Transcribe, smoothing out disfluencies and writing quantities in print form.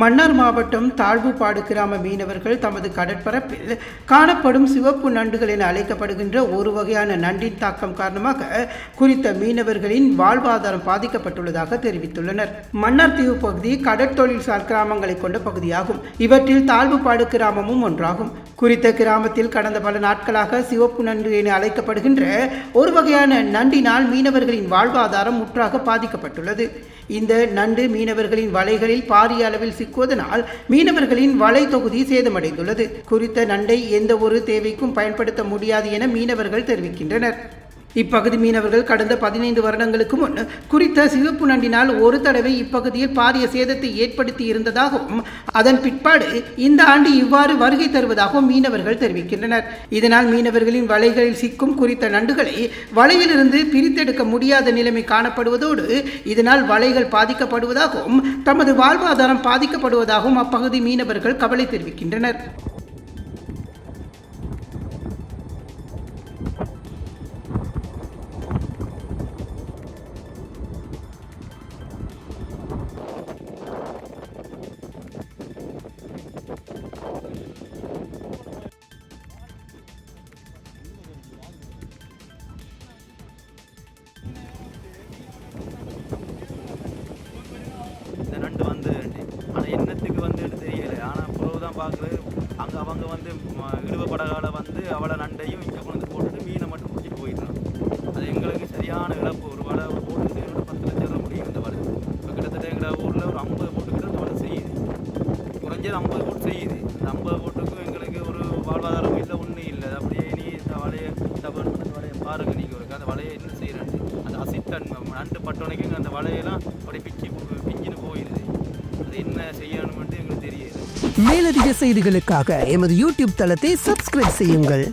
மன்னார் மாவட்டம் தாழ்வுபாடு கிராம மீனவர்கள் தமது கடற்பரப்பில் காணப்படும் சிவப்பு நண்டுகள் என அழைக்கப்படுகின்ற ஒரு வகையான நண்டின் தாக்கம் காரணமாக குறித்த மீனவர்களின் வாழ்வாதாரம் பாதிக்கப்பட்டுள்ளதாக தெரிவித்துள்ளனர். மன்னார் தீவு பகுதி கடற்தொழில்சார் கிராமங்களை கொண்ட பகுதியாகும். இவற்றில் தாழ்வுபாடு கிராமமும் ஒன்றாகும். குறித்த கிராமத்தில் கடந்த பல நாட்களாக சிவப்பு நண்டு என அழைக்கப்படுகின்ற ஒரு வகையான நண்டினால் மீனவர்களின் வாழ்வாதாரம் முற்றாக பாதிக்கப்பட்டுள்ளது. இந்த நண்டு மீனவர்களின் வலைகளில் பாரிய அளவில் சிக்குவதனால் மீனவர்களின் வலை தொகுதி சேதமடைந்துள்ளது. குறித்த நண்டை எந்த ஒரு தேவைக்கும் பயன்படுத்த முடியாது என மீனவர்கள் தெரிவிக்கின்றனர். இப்பகுதி மீனவர்கள் கடந்த 15 வருடங்களுக்கு முன் குறித்த சிவப்பு நண்டினால் ஒரு தடவை இப்பகுதியில் பாரிய சேதத்தை ஏற்படுத்தி இருந்ததாகவும் அதன் பிற்பாடு இந்த ஆண்டு இவ்வாறு வருகை தருவதாகவும் மீனவர்கள் தெரிவிக்கின்றனர். இதனால் மீனவர்களின் வலைகளில் சிக்கும் குறித்த நண்டுகளை வலையிலிருந்து பிரித்தெடுக்க முடியாத நிலைமை காணப்படுவதோடு இதனால் வலைகள் பாதிக்கப்படுவதாகவும் தமது வாழ்வாதாரம் பாதிக்கப்படுவதாகவும் அப்பகுதி மீனவர்கள் கவலை தெரிவிக்கின்றனர். இந்த நண்டு வந்து ஆனால் என்னத்துக்கு வந்து தெரியலை. ஆனால் புறவு தான் பார்க்குறது. அங்கே அவங்க வந்து இழுவப்படகால வந்து அவளை நண்டையும் இங்கே கொண்டு போட்டுட்டு மீனை மட்டும் பிடிச்சிட்டு போயிடணும். அது எங்களுக்கு சரியான இழப்பு. ஒரு வலை போட்டுட்டு 10 லட்சம் ரூபா முடியும் இந்த வலை. இப்போ கிட்டத்தட்ட எங்கள் ஊரில் ஒரு 50 போட்டுக்கிட்ட அந்த வலை செய்யுது. குறைஞ்சது 50 போட்டு செய்யுது. இந்த 50 போட்டுக்கும் எங்களுக்கு ஒரு வாழ்வாதாரம் இல்லை, ஒன்றும் இல்லை. அப்படியே நீ இந்த வலையை அந்த வலையை பாருங்கள். நீங்கள் ஒரு அந்த வலையை என்ன செய்கிறேன் அந்த அசிட்டன் நண்டு பட்டோனைக்கு அந்த வலையெல்லாம் அப்படியே பிஞ்சின்னு போயிடுது. அது என்ன செய்யணும்னு எங்களுக்கு தெரியல. மேலதிக செய்திகளுக்காக எமது யூடியூப் தளத்தை சப்ஸ்கிரைப் செய்யுங்கள்.